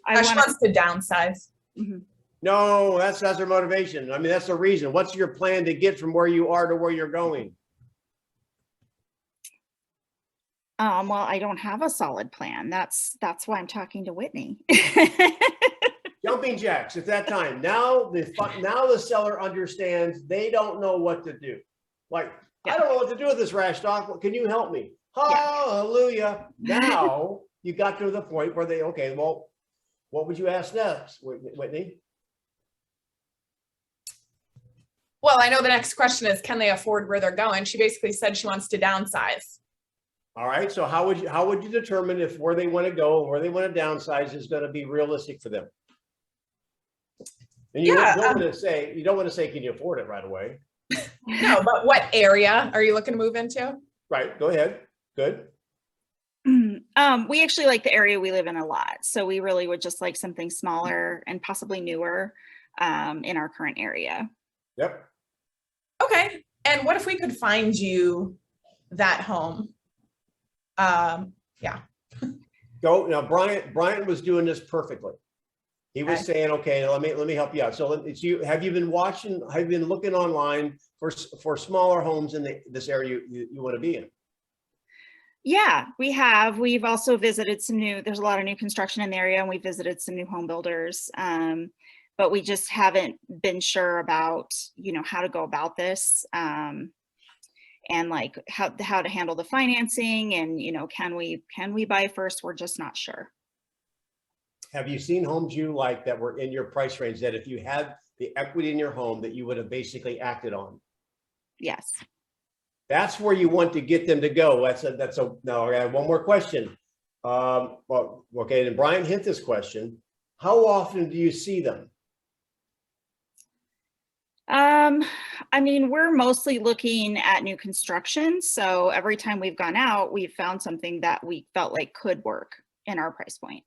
she wants to downsize. Mhm. No, that's her motivation. I mean, that's the reason. What's your plan to get from where you are to where you're going? Well, I don't have a solid plan. That's why I'm talking to Whitney. Jumping jacks at that time. Now the seller understands they don't know what to do. Like, I don't know what to do with this rash stock. Can you help me? Hallelujah. Now you got to the point where they, okay, well, what would you ask next, Whitney? Well, I know the next question is, can they afford where they're going? She basically said she wants to downsize. All right. So how would you determine if where they want to go, where they want to downsize is going to be realistic for them? And you don't want to say, can you afford it right away? No, but what area are you looking to move into? Right. Go ahead. Good. We actually like the area we live in a lot. So we really would just like something smaller and possibly newer in our current area. Yep. Okay. And what if we could find you that home? Yeah. Go now. Brian was doing this perfectly. He was Okay. saying, okay, let me help you out. So it's you. Have you been watching? Have you been looking online for smaller homes in this area you want to be in? Yeah, we have. We've also visited there's a lot of new construction in the area, and we visited some new home builders. But we just haven't been sure about, how to go about this. And like how to handle the financing, and can we buy first? We're just not sure. Have you seen homes you like that were in your price range that if you had the equity in your home that you would have basically acted on? Yes. That's where you want to get them to go. No, I have one more question. Well, okay, and Brian hit this question. How often do you see them? I mean, we're mostly looking at new construction. So every time we've gone out, we've found something that we felt like could work in our price point.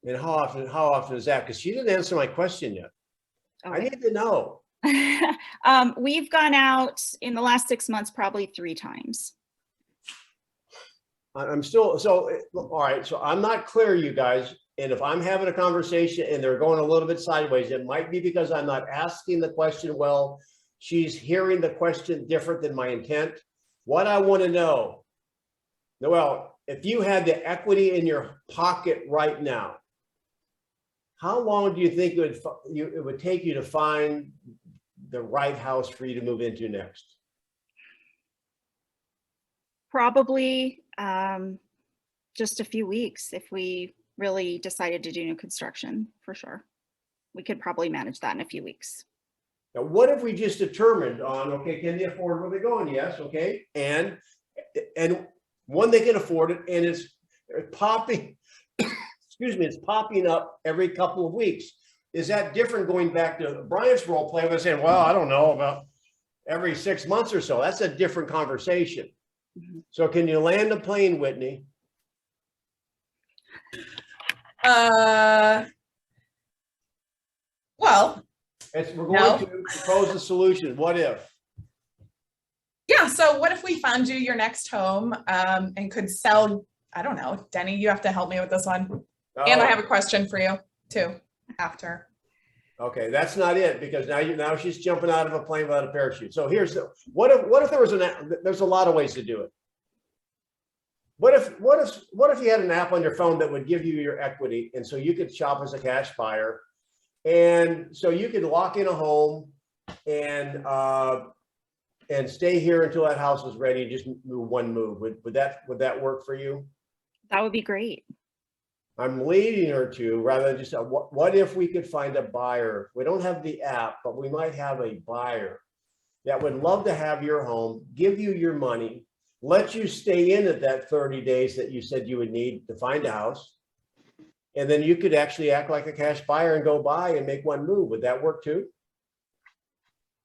And how often is that? Because she didn't answer my question yet. I Okay. need to know. We've gone out in the last 6 months, probably 3 times. I'm still, all right, so I'm not clear, you guys. And if I'm having a conversation and they're going a little bit sideways, it might be because I'm not asking the question well. She's hearing the question different than my intent. What I want to know, Noelle, if you had the equity in your pocket right now, how long do you think it would take you to find the right house for you to move into next? Probably just a few weeks if we really decided to do new construction, for sure. We could probably manage that in a few weeks. Now, what if we just determined on, okay, can they afford where they're going? Yes, okay. And one, they can afford it, and it's popping, excuse me, it's popping up every couple of weeks. Is that different going back to Brian's role play with saying, well, I don't know, about every 6 months or so? That's a different conversation. Mm-hmm. So can you land a plane, Whitney? Well, We're going No. to propose a solution. What if? yeah, so what if we found you your next home and could sell, I don't know, Denny, you have to help me with this one. And I have a question for you too, after. Okay, that's not it, because now she's jumping out of a plane without a parachute. So here's what if there was there's a lot of ways to do it. What if you had an app on your phone that would give you your equity, and so you could shop as a cash buyer, and so you could lock in a home and stay here until that house was ready, just move one move. Would that work for you? That would be great. I'm leading her to, rather than just what if we could find a buyer? We don't have the app, but we might have a buyer that would love to have your home, give you your money, let you stay in at that 30 days that you said you would need to find a house. And then you could actually act like a cash buyer and go buy and make one move. Would that work too?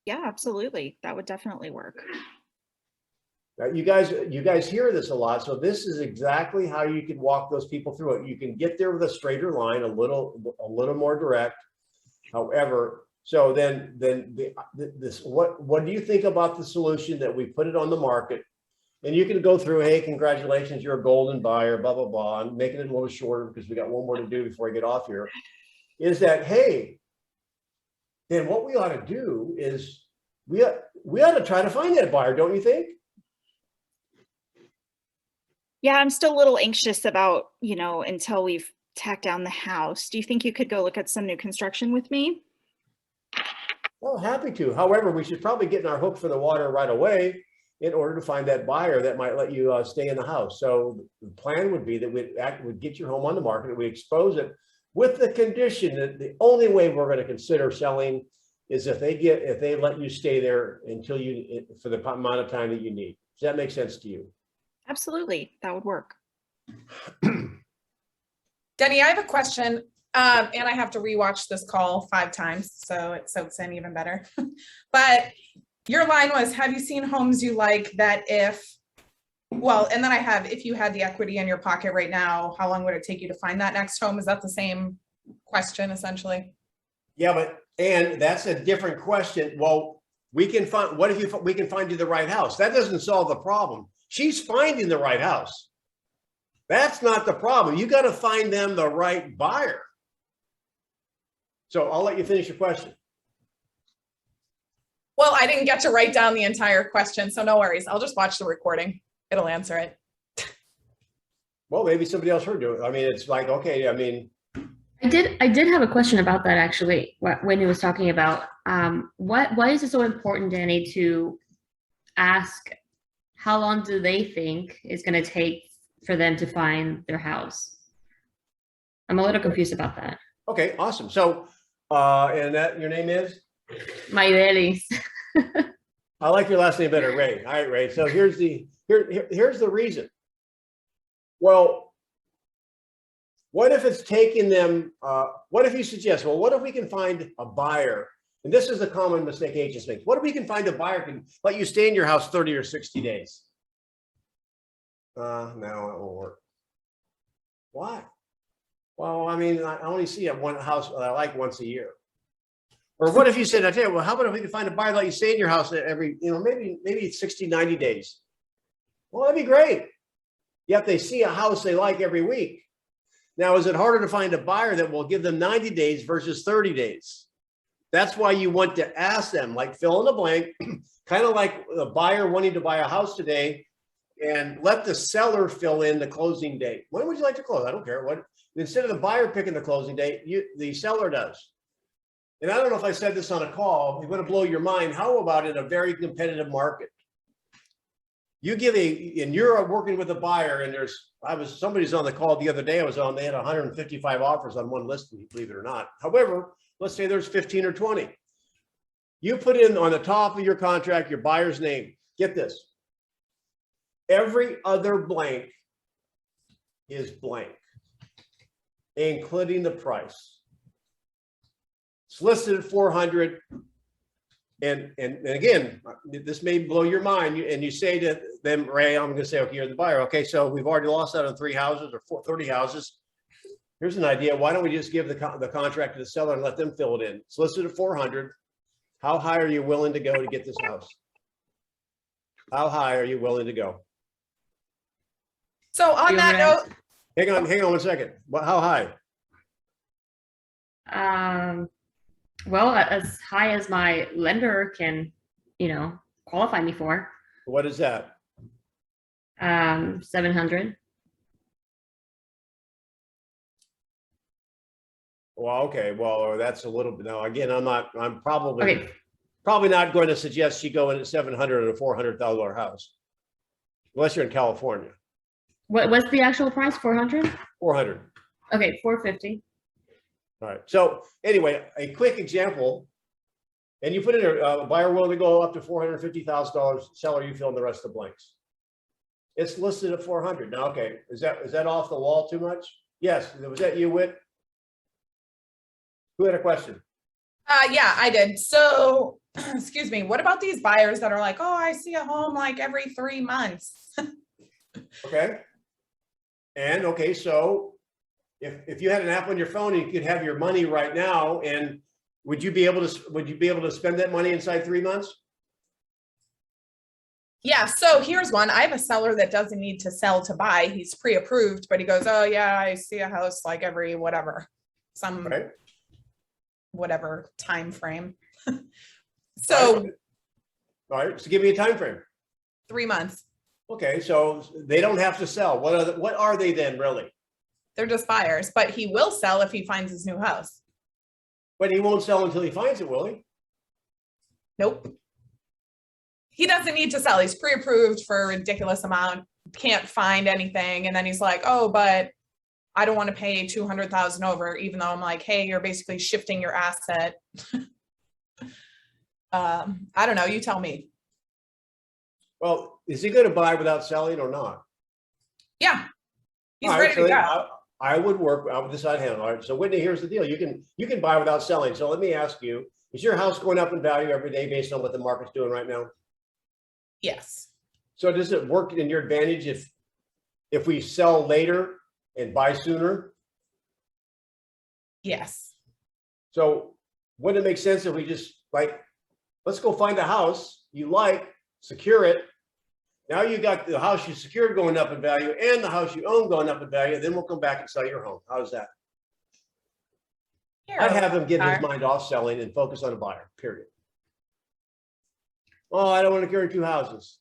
Yeah, absolutely. That would definitely work. Now, you guys hear this a lot. So this is exactly how you could walk those people through it. You can get there with a straighter line, a little more direct. However, so then what do you think about the solution that we put it on the market? And you can go through, hey, congratulations, you're a golden buyer, blah, blah, blah. I'm making it a little shorter because we got one more to do before I get off here. Is that, hey, then what we ought to do is we ought to try to find that buyer, don't you think? Yeah, I'm still a little anxious about, until we've tacked down the house. Do you think you could go look at some new construction with me? Well, happy to. However, we should probably get in our hook for the water right away in order to find that buyer that might let you stay in the house. So the plan would be that we'd get your home on the market and we expose it with the condition that the only way we're going to consider selling is if they let you stay there until for the amount of time that you need. Does that make sense to you? Absolutely. That would work. Denny, I have a question, and I have to rewatch this call 5 times, so it soaks in even better. But your line was, have you seen homes you like that and then I have, if you had the equity in your pocket right now, how long would it take you to find that next home? Is that the same question essentially? Yeah, and that's a different question. Well, we can find you the right house. That doesn't solve the problem. She's finding the right house. That's not the problem. You got to find them the right buyer. So I'll let you finish your question. Well, I didn't get to write down the entire question, so no worries. I'll just watch the recording. It'll answer it. Well, maybe somebody else heard it. I mean, it's like, okay, I mean. I did have a question about that actually, when he was talking about, why is it so important, Danny, to ask how long do they think it's going to take for them to find their house? I'm a little confused about that. Okay, awesome. So, and that your name is? Maydelis. I like your last name better, Ray. All right, Ray. So here's the reason. Well, what if it's taking them? What if you suggest? Well, what if we can find a buyer? And this is a common mistake agents make. What if we can find a buyer who can let you stay in your house 30 or 60 days? No, it won't work. Why? Well, I mean, I only see one house that I like once a year. Or what if you said, I tell you, well, how about if we can find a buyer that let you stay in your house every, maybe 60, 90 days? Well, that'd be great. Yet they see a house they like every week. Now, is it harder to find a buyer that will give them 90 days versus 30 days? That's why you want to ask them, like fill in the blank, kind of like a buyer wanting to buy a house today, and let the seller fill in the closing date. When would you like to close? I don't care. What, instead of the buyer picking the closing date, the seller does. And I don't know if I said this on a call, I'm going to blow your mind. How about in a very competitive market? You give and you're working with a buyer, and somebody's on the call the other day I was on, they had 155 offers on one listing, believe it or not. However, let's say there's 15 or 20. You put in on the top of your contract, your buyer's name. Get this. Every other blank is blank, including the price. It's listed at 400. And again, this may blow your mind. And you say to them, Ray, I'm going to say, okay, you're the buyer. Okay, so we've already lost out on 3 houses or 30 houses. Here's an idea. Why don't we just give the contract to the seller and let them fill it in? It's listed at 400. How high are you willing to go to get this house? How high are you willing to go? So on that note, hang on 1 second. How high? Well, as high as my lender can, qualify me for. What is that? 700. Well, okay. Well, that's a little bit. No, again, I'm probably not going to suggest she go in at 700 at a $400,000 house, unless you're in California. What's the actual price? 400? 400. Okay, 450. All right. So anyway, a quick example, and you put in a buyer willing to go up to $450,000. Seller, you fill in the rest of the blanks. It's listed at 400. Now, okay, is that off the wall too much? Yes. Was that you, Whit? Who had a question? yeah, I did. So, excuse me. What about these buyers that are like, oh, I see a home like every 3 months? Okay. And okay, so if you had an app on your phone and you could have your money right now, and would you be able to spend that money inside 3 months? Yeah, so here's one. I have a seller that doesn't need to sell to buy. He's pre-approved, but he goes, oh yeah, I see a house like every whatever, whatever time frame. So all right, so give me a time frame. 3 months. Okay, so they don't have to sell. What are they then really? They're just buyers, but he will sell if he finds his new house. But he won't sell until he finds it, will he? Nope. He doesn't need to sell. He's pre-approved for a ridiculous amount, can't find anything. And then he's like, oh, but I don't want to pay 200,000 over, even though I'm like, hey, you're basically shifting your asset. I don't know. You tell me. Well, is he going to buy without selling or not? Yeah. He's All ready right, to go. I would decide him. All right. So Whitney, here's the deal. You can buy without selling. So let me ask you, is your house going up in value every day based on what the market's doing right now? Yes. So does it work in your advantage if we sell later and buy sooner? Yes. So wouldn't it make sense if we just let's go find a house you like, secure it, Now you got the house you secured going up in value and the house you own going up in value. Then we'll come back and sell your home. How's that? I have him get his mind off selling and focus on a buyer, period. Oh, I don't want to carry two houses.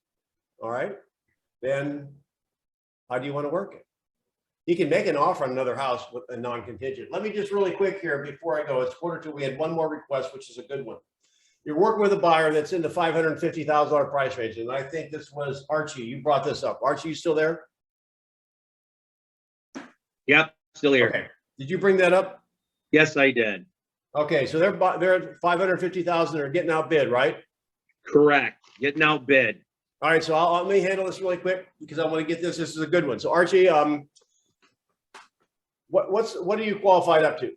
All right. Then how do you want to work it? You can make an offer on another house with a non-contingent. Let me just really quick here before I go. It's 1:45. We had one more request, which is a good one. You're working with a buyer that's in the $550,000 price range. And I think this was Archie. You brought this up. Archie, you still there? Yep, still here. Okay. Did you bring that up? Yes, I did. Okay, so they're at 550,000. They're getting outbid, right? Correct. Getting outbid. All right, so let me handle this really quick because I want to get this. This is a good one. So Archie, what are you qualified up to?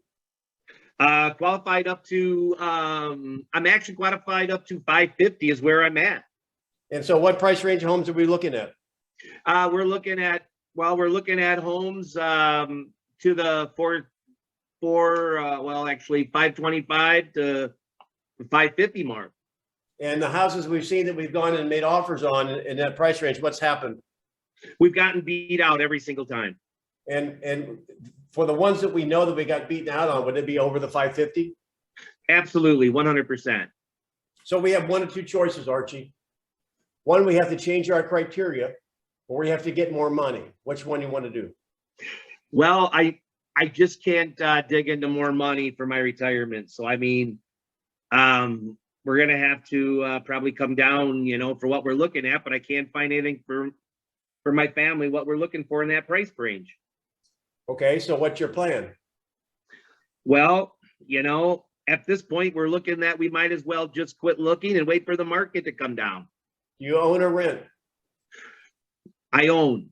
Qualified up to, I'm actually qualified up to 550 is where I'm at. And so what price range of homes are we looking at? We're looking at homes, to the actually 525 to 550 mark. And the houses we've seen that we've gone and made offers on in that price range, what's happened? We've gotten beat out every single time. And for the ones that we know that we got beaten out on, would it be over the 550? Absolutely, 100%. So we have one of two choices, Archie. One, we have to change our criteria, or we have to get more money. Which one you want to do? Well, I just can't dig into more money for my retirement. So, I mean, we're going to have to probably come down, for what we're looking at, but I can't find anything for my family, what we're looking for in that price range. Okay, so what's your plan? Well, at this point, we're looking that we might as well just quit looking and wait for the market to come down. You own or rent? I own.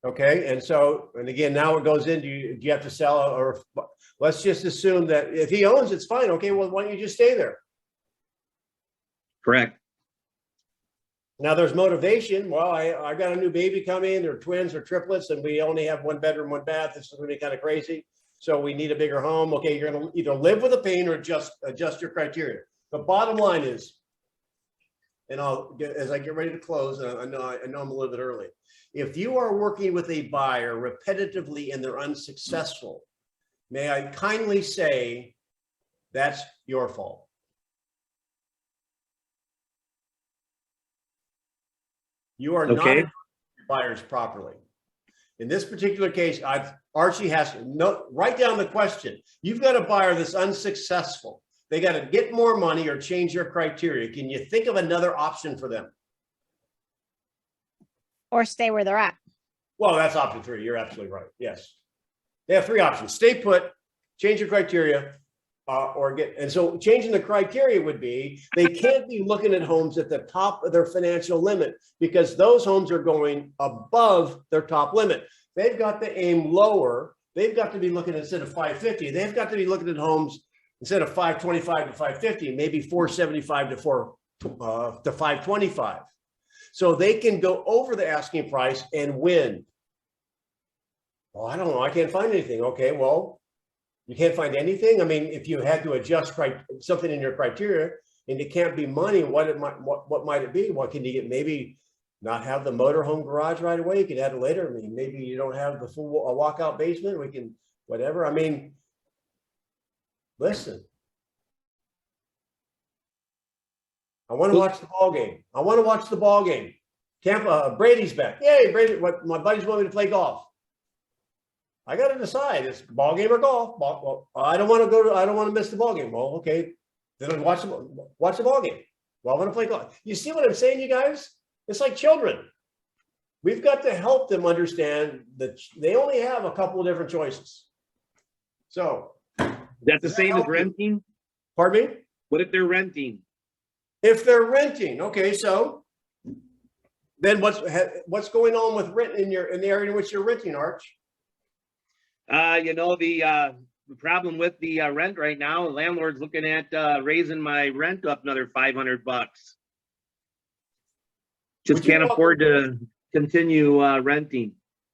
Okay, and again, now it goes into, do you have to sell, or let's just assume that if he owns, it's fine. Okay, well, why don't you just stay there? Correct. Now there's motivation. Well, I got a new baby coming. They're twins or triplets, and we only have one bedroom, one bath. This is going to be kind of crazy. So we need a bigger home. Okay, you're going to either live with the pain or adjust your criteria. The bottom line is, and as I get ready to close, and I know I'm a little bit early. If you are working with a buyer repetitively and they're unsuccessful, may I kindly say that's your fault. You are not your buyers properly. In this particular case, Archie has to write down the question. You've got a buyer that's unsuccessful. They got to get more money or change their criteria. Can you think of another option for them? Or stay where they're at. Well, that's option 3. You're absolutely right. Yes. They have 3 options: stay put, change your criteria, or get. And so changing the criteria would be they can't be looking at homes at the top of their financial limit because those homes are going above their top limit. They've got to aim lower. They've got to be looking, instead of 550, they've got to be looking at homes instead of 525 to 550, maybe 475 to 525. So they can go over the asking price and win. Well, I don't know. I can't find anything. Okay, well, you can't find anything. I mean, if you had to adjust something in your criteria and it can't be money, what might it be? What can you get? Maybe not have the motorhome garage right away. You can add it later. I mean, maybe you don't have the full walkout basement. We can, whatever. I mean, listen. I want to watch the ball game. I want to watch the ball game. Brady's back. Yay, Brady. My buddies want me to play golf. I got to decide: it's ball game or golf. Well, I don't want to I don't want to miss the ball game. Well, okay, then watch the ball game. Well, I want to play golf. You see what I'm saying, you guys? It's like children. We've got to help them understand that they only have a couple of different choices. So that's the same as renting. Pardon me? What if they're renting? If they're renting, okay, so then what's going on with rent in the area in which you're renting, Arch? The problem with the rent right now, the landlord's looking at raising my rent up another $500. Just can't afford to continue renting.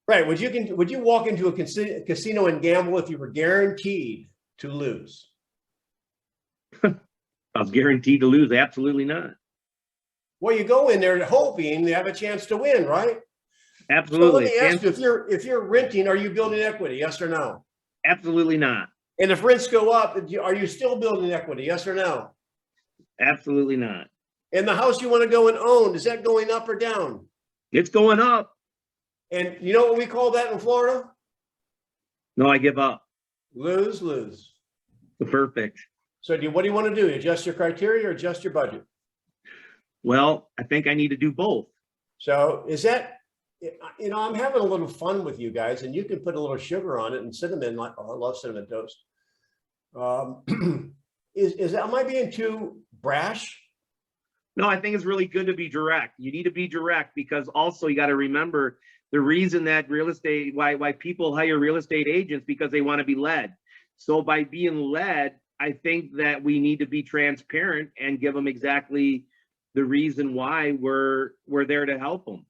Right. Would you walk into a casino and gamble if you were guaranteed to lose? I was guaranteed to lose. Absolutely not. Well, you go in there hoping they have a chance to win, right? So let Absolutely. me ask you, if you're renting, are you building equity? Yes or no? Absolutely not. And if rents go up, are you still building equity? Yes or no? Absolutely not. And the house you want to go and own, is that going up or down? It's going up. And you know what we call that in Florida? No, I give up. Lose, lose. Perfect. So what do you want to do? Adjust your criteria or adjust your budget? Well, I think I need to do both. So is that, you know, I'm having a little fun with you guys, and you can put a little sugar on it and cinnamon. Like, oh, I love cinnamon toast. Am I being too brash? No, I think it's really good to be direct. You need to be direct because also you got to remember the reason that real estate, why people hire real estate agents, because they want to be led. So by being led, I think that we need to be transparent and give them exactly the reason why we're there to help them.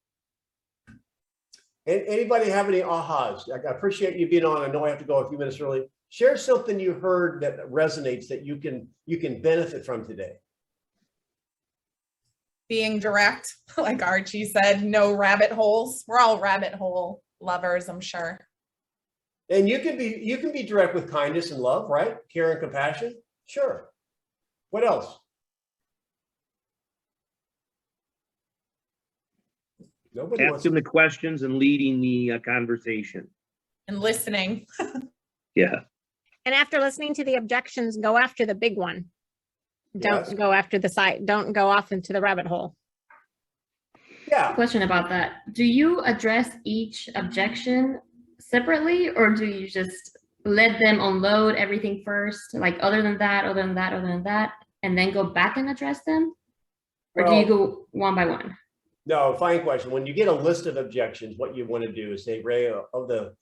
Anybody have any ahas? I appreciate you being on. I know I have to go a few minutes early. Share something you heard that resonates that you can benefit from today. Being direct, like Archie said, no rabbit holes. We're all rabbit hole lovers, I'm sure. And you can be direct with kindness and love, right? Care and compassion. Sure. What else? Nobody wants Asking the questions and leading the conversation. And listening. Yeah. And after listening to the objections, go after the big one. Don't Yes. go after the site. Don't go off into the rabbit hole. Yeah. Question about that. Do you address each objection separately, or do you just let them unload everything first? Like other than that, and then go back and address them? Or do you go one by one? No, fine question. When you get a list of objections, what you want to do is say, Ray, of the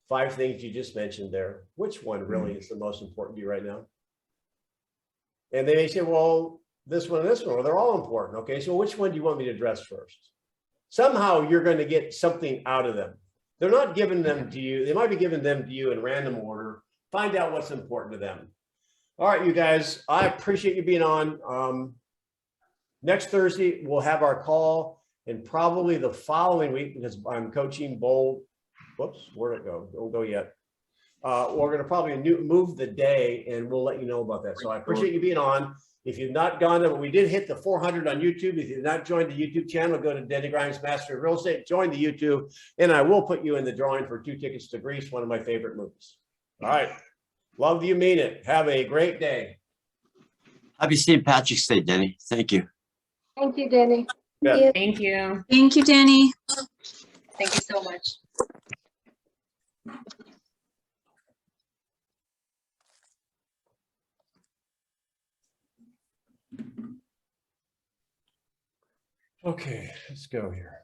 5 things you just mentioned there, which one really is the most important to you right now? And they may say, well, this one and this one, well, they're all important. Okay, so which one do you want me to address first? Somehow you're going to get something out of them. They're not giving them to you. They might be giving them to you in random order. Find out what's important to them. All right, you guys, I appreciate you being on. Next Thursday, we'll have our call, and probably the following week, because I'm coaching Bold. Whoops, where'd it go? Don't go yet. We're going to probably move the day, and we'll let you know about that. So I appreciate you being on. If you've not gone there, we did hit the 400 on YouTube. If you've not joined the YouTube channel, go to Denny Grimes Master of Real Estate, join the YouTube, and I will put you in the drawing for 2 tickets to Greece, one of my favorite movies. All right. Love you, mean it. Have a great day. Happy St. Patrick's Day, Denny. Thank you. Thank you, Denny. Yeah. Thank you. Thank you, Danny. Thank you so much. Okay, let's go here.